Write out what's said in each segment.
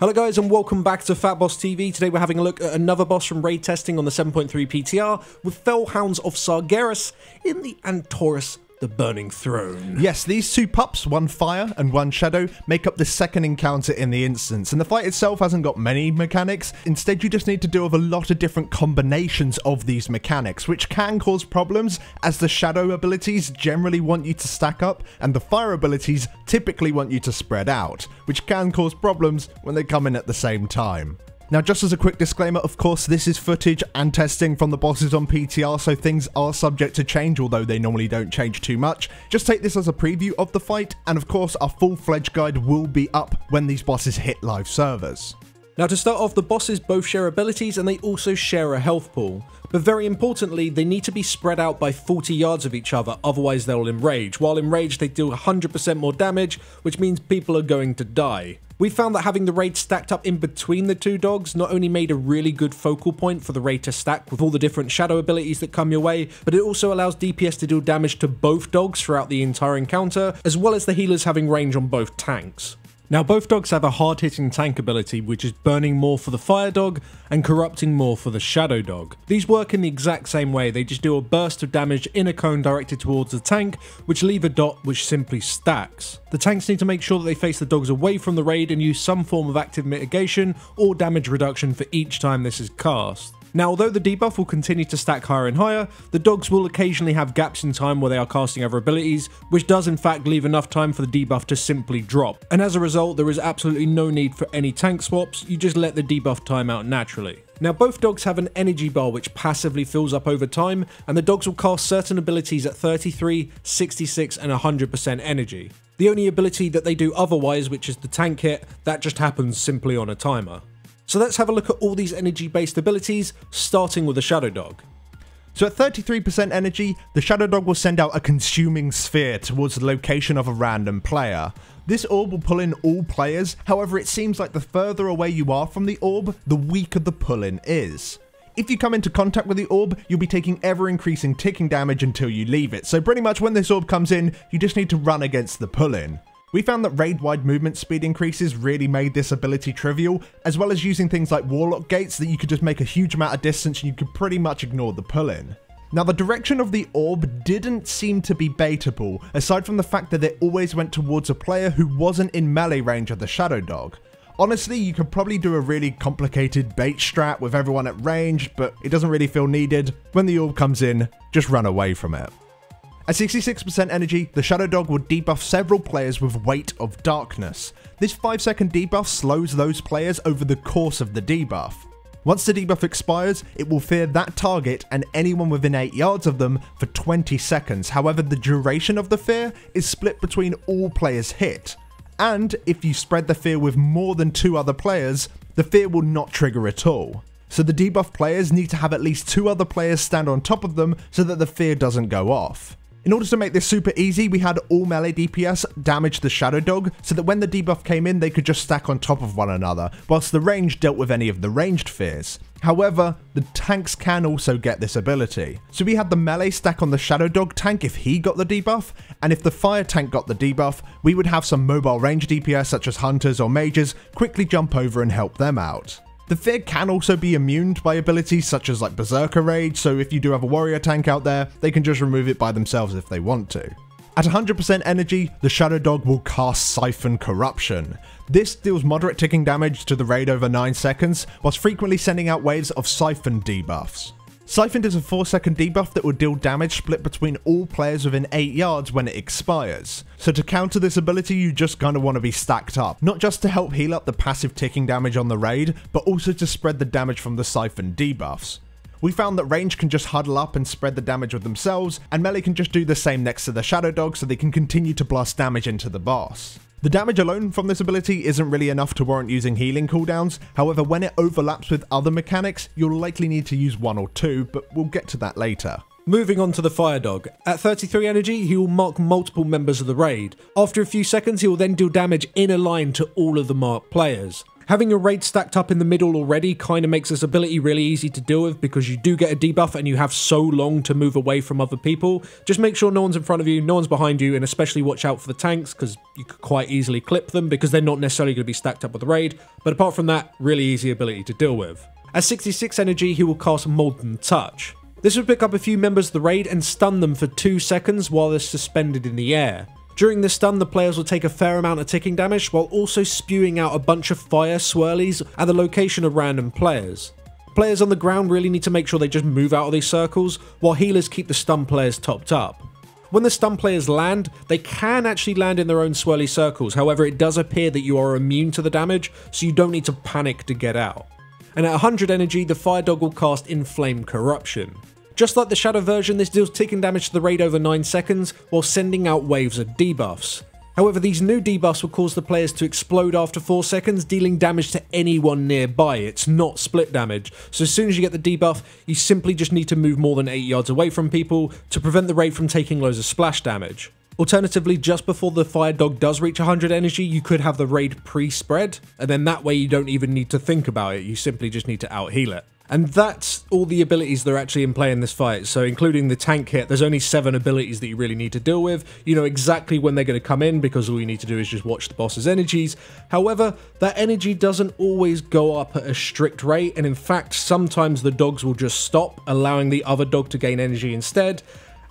Hello guys and welcome back to FATBOSS TV. Today we're having a look at another boss from raid testing on the 7.3 PTR with Felhounds of Sargeras in the Antorus, the Burning Throne. Yes, these two pups, one fire and one shadow, make up the second encounter in the instance, and the fight itself hasn't got many mechanics. Instead, you just need to deal with a lot of different combinations of these mechanics, which can cause problems as the shadow abilities generally want you to stack up and the fire abilities typically want you to spread out, which can cause problems when they come in at the same time. Now, just as a quick disclaimer, of course, this is footage and testing from the bosses on PTR, so things are subject to change, although they normally don't change too much. Just take this as a preview of the fight, and of course, our full-fledged guide will be up when these bosses hit live servers. Now to start off, the bosses both share abilities and they also share a health pool. But very importantly, they need to be spread out by 40 yards of each other, otherwise they'll enrage. While enraged, they deal 100% more damage, which means people are going to die. We found that having the raid stacked up in between the two dogs not only made a really good focal point for the raid to stack with all the different shadow abilities that come your way, but it also allows DPS to deal damage to both dogs throughout the entire encounter, as well as the healers having range on both tanks. Now both dogs have a hard-hitting tank ability, which is burning more for the fire dog and corrupting more for the shadow dog. These work in the exact same way, they just do a burst of damage in a cone directed towards the tank, which leave a dot which simply stacks. The tanks need to make sure that they face the dogs away from the raid and use some form of active mitigation or damage reduction for each time this is cast. Now, although the debuff will continue to stack higher and higher, the dogs will occasionally have gaps in time where they are casting other abilities, which does in fact leave enough time for the debuff to simply drop. And as a result, there is absolutely no need for any tank swaps, you just let the debuff time out naturally. Now both dogs have an energy bar which passively fills up over time, and the dogs will cast certain abilities at 33, 66 and 100% energy. The only ability that they do otherwise, which is the tank hit, that just happens simply on a timer. So let's have a look at all these energy-based abilities, starting with the Shadow Dog. So at 33% energy, the Shadow Dog will send out a consuming sphere towards the location of a random player. This orb will pull in all players, however it seems like the further away you are from the orb, the weaker the pull-in is. If you come into contact with the orb, you'll be taking ever-increasing ticking damage until you leave it, so pretty much when this orb comes in, you just need to run against the pull-in. We found that raid-wide movement speed increases really made this ability trivial, as well as using things like warlock gates that you could just make a huge amount of distance and you could pretty much ignore the pull-in. Now the direction of the orb didn't seem to be baitable, aside from the fact that it always went towards a player who wasn't in melee range of the Shadow Dog. Honestly, you could probably do a really complicated bait strat with everyone at range, but it doesn't really feel needed. When the orb comes in, just run away from it. At 66% energy, the Shadow Dog will debuff several players with Weight of Darkness. This 5-second debuff slows those players over the course of the debuff. Once the debuff expires, it will fear that target and anyone within 8 yards of them for 20 seconds. However, the duration of the fear is split between all players hit. And if you spread the fear with more than 2 other players, the fear will not trigger at all. So the debuff players need to have at least 2 other players stand on top of them so that the fear doesn't go off. In order to make this super easy, we had all melee DPS damage the Shadow Dog so that when the debuff came in, they could just stack on top of one another, whilst the range dealt with any of the ranged fears. However, the tanks can also get this ability. So we had the melee stack on the Shadow Dog tank if he got the debuff, and if the fire tank got the debuff, we would have some mobile range DPS such as hunters or mages quickly jump over and help them out. The fear can also be immune by abilities such as like Berserker Rage, so if you do have a warrior tank out there, they can just remove it by themselves if they want to. At 100% energy, the Shadow Dog will cast Siphon Corruption. This deals moderate ticking damage to the raid over 9 seconds, whilst frequently sending out waves of Siphon debuffs. Siphoned is a 4-second debuff that will deal damage split between all players within 8 yards when it expires. So to counter this ability, you just kind of want to be stacked up, not just to help heal up the passive ticking damage on the raid, but also to spread the damage from the Siphon debuffs. We found that range can just huddle up and spread the damage with themselves, and melee can just do the same next to the Shadow Dog so they can continue to blast damage into the boss. The damage alone from this ability isn't really enough to warrant using healing cooldowns, however when it overlaps with other mechanics, you'll likely need to use 1 or 2, but we'll get to that later. Moving on to the Fire Dog. At 33 energy, he will mark multiple members of the raid. After a few seconds, he will then deal damage in a line to all of the marked players. Having your raid stacked up in the middle already kind of makes this ability really easy to deal with because you do get a debuff and you have so long to move away from other people. Just make sure no one's in front of you, no one's behind you, and especially watch out for the tanks because you could quite easily clip them because they're not necessarily going to be stacked up with the raid. But apart from that, really easy ability to deal with. At 66 energy, he will cast Molten Touch. This will pick up a few members of the raid and stun them for 2 seconds while they're suspended in the air. During this stun, the players will take a fair amount of ticking damage while also spewing out a bunch of fire swirlies at the location of random players. Players on the ground really need to make sure they just move out of these circles, while healers keep the stun players topped up. When the stun players land, they can actually land in their own swirly circles, however it does appear that you are immune to the damage, so you don't need to panic to get out. And at 100 energy, the Fire Dog will cast Inflamed Corruption. Just like the Shadow version, this deals ticking damage to the raid over 9 seconds while sending out waves of debuffs. However, these new debuffs will cause the players to explode after 4 seconds, dealing damage to anyone nearby. It's not split damage, so as soon as you get the debuff, you simply just need to move more than 8 yards away from people to prevent the raid from taking loads of splash damage. Alternatively, just before the Fire Dog does reach 100 energy, you could have the raid pre-spread, and then that way you don't even need to think about it, you simply just need to out-heal it. And that's all the abilities that are actually in play in this fight, so including the tank hit, there's only 7 abilities that you really need to deal with. You know exactly when they're going to come in because all you need to do is just watch the boss's energies. However, that energy doesn't always go up at a strict rate, and in fact, sometimes the dogs will just stop, allowing the other dog to gain energy instead.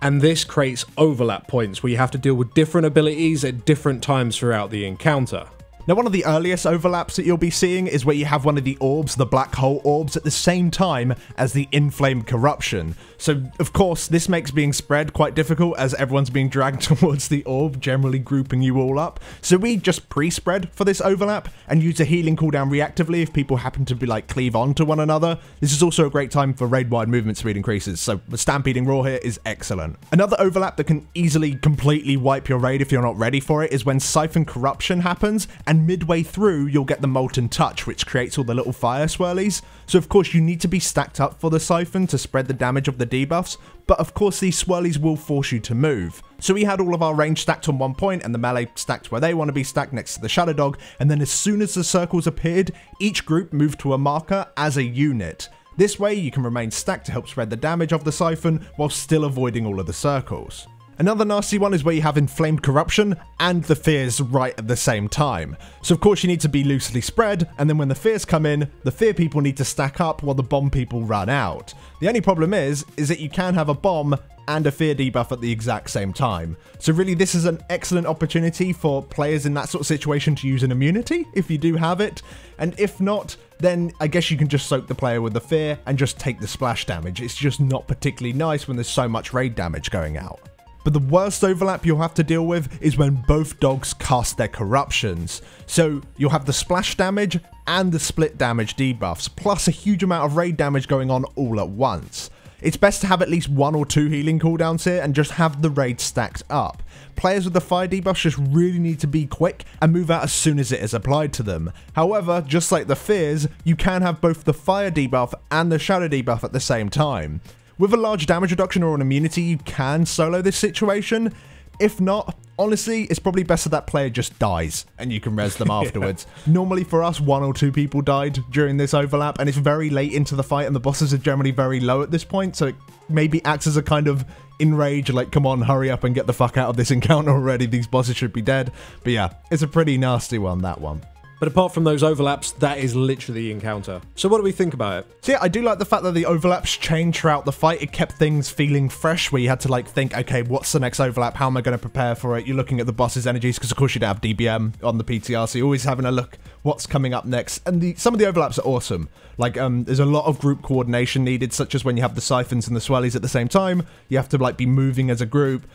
And this creates overlap points where you have to deal with different abilities at different times throughout the encounter. Now, one of the earliest overlaps that you'll be seeing is where you have one of the orbs, the black hole orbs, at the same time as the Inflamed Corruption. So, of course, this makes being spread quite difficult as everyone's being dragged towards the orb, generally grouping you all up. So we just pre-spread for this overlap and use a healing cooldown reactively if people happen to be like cleave on to one another. This is also a great time for raid-wide movement speed increases, so the Stampeding Roar here is excellent. Another overlap that can easily completely wipe your raid if you're not ready for it is when Siphon Corruption happens, and midway through you'll get the Molten Touch, which creates all the little fire swirlies. So of course you need to be stacked up for the Siphon to spread the damage of the debuffs, but of course these swirlies will force you to move. So we had all of our range stacked on one point and the melee stacked where they want to be stacked next to the Shadow Dog, and then as soon as the circles appeared, each group moved to a marker as a unit. This way you can remain stacked to help spread the damage of the Siphon while still avoiding all of the circles. Another nasty one is where you have Inflamed Corruption and the Fears right at the same time. So of course you need to be loosely spread, and then when the Fears come in, the Fear people need to stack up while the Bomb people run out. The only problem is that you can have a Bomb and a Fear debuff at the exact same time. So really this is an excellent opportunity for players in that sort of situation to use an immunity, if you do have it, and if not, then I guess you can just soak the player with the Fear and just take the splash damage. It's just not particularly nice when there's so much raid damage going out. But the worst overlap you'll have to deal with is when both dogs cast their corruptions. So you'll have the splash damage and the split damage debuffs, plus a huge amount of raid damage going on all at once. It's best to have at least 1 or 2 healing cooldowns here and just have the raid stacked up. Players with the fire debuffs just really need to be quick and move out as soon as it is applied to them. However, just like the Fears, you can have both the fire debuff and the shadow debuff at the same time. With a large damage reduction or an immunity, you can solo this situation. If not, honestly, it's probably best that that player just dies and you can res them afterwards. Normally for us, 1 or 2 people died during this overlap, and it's very late into the fight and the bosses are generally very low at this point, so it maybe acts as a kind of enrage, like, come on, hurry up and get the fuck out of this encounter already, these bosses should be dead. But yeah, it's a pretty nasty one, that one. But apart from those overlaps, that is literally the encounter. So what do we think about it? So yeah, I do like the fact that the overlaps changed throughout the fight. It kept things feeling fresh, where you had to like think, okay, what's the next overlap? How am I going to prepare for it? You're looking at the boss's energies, because of course you'd have DBM on the PTR, so you're always having a look what's coming up next. And some of the overlaps are awesome. Like, there's a lot of group coordination needed, such as when you have the Siphons and the Swellies at the same time. You have to like be moving as a group.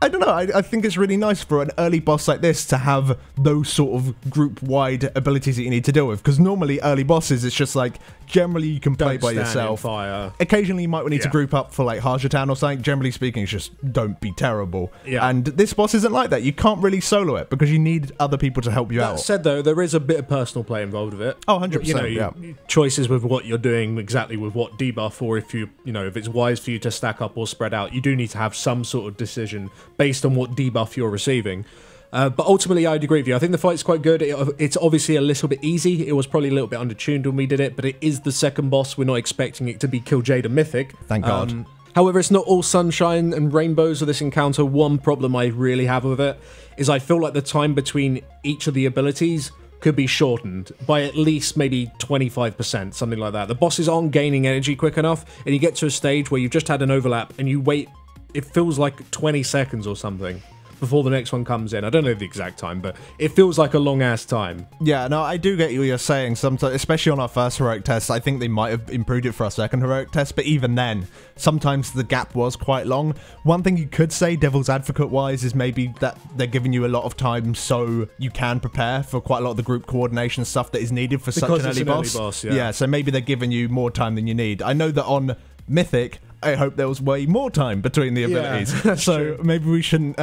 I don't know, I think it's really nice for an early boss like this to have those sort of group-wide abilities that you need to deal with, because normally early bosses, it's just like, generally you can play by yourself. Fire. Occasionally you might need to group up for like Harsher Town or something. Generally speaking, it's just don't be terrible. Yeah. And this boss isn't like that. You can't really solo it because you need other people to help you out. That said though, there is a bit of personal play involved with it. Oh, 100%, you know, yeah. Choices with what you're doing, exactly with what debuff, or if if it's wise for you to stack up or spread out, you do need to have some sort of decision based on what debuff you're receiving. But ultimately, I'd agree with you. I think the fight's quite good. It's obviously a little bit easy. It was probably a little bit undertuned when we did it, but it is the second boss. We're not expecting it to be kil'jaeden mythic. Thank God. However, it's not all sunshine and rainbows of this encounter. One problem I really have with it is I feel like the time between each of the abilities could be shortened by at least maybe 25%, something like that. The bosses aren't gaining energy quick enough, and you get to a stage where you've just had an overlap and you wait, it feels like 20 seconds or something before the next one comes in. I don't know the exact time, but it feels like a long-ass time. Yeah, no, I do get what you're saying. Sometimes, especially on our first heroic test, I think they might have improved it for our second heroic test, but even then, sometimes the gap was quite long. One thing you could say, devil's advocate-wise, is maybe that they're giving you a lot of time so you can prepare for quite a lot of the group coordination stuff that is needed for such an early boss. Yeah, so maybe they're giving you more time than you need. I know that on Mythic, I hope there was way more time between the abilities. Yeah, so true. maybe we shouldn't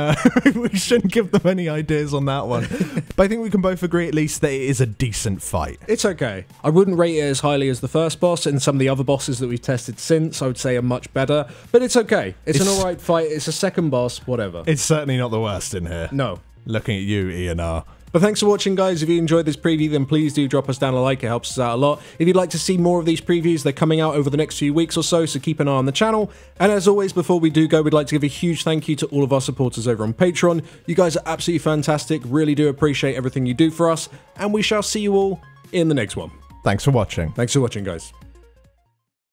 give them any ideas on that one. But I think we can both agree at least that it is a decent fight. It's okay. I wouldn't rate it as highly as the first boss, and some of the other bosses that we've tested since, I would say, are much better. But it's okay. It's an alright fight. It's a second boss, whatever. It's certainly not the worst in here. No. Looking at you, Ian R. But thanks for watching, guys. If you enjoyed this preview, then please do drop us down a like. It helps us out a lot. If you'd like to see more of these previews, they're coming out over the next few weeks or so keep an eye on the channel. And as always, before we do go, we'd like to give a huge thank you to all of our supporters over on Patreon. You guys are absolutely fantastic. Really do appreciate everything you do for us. And we shall see you all in the next one. Thanks for watching. Thanks for watching, guys.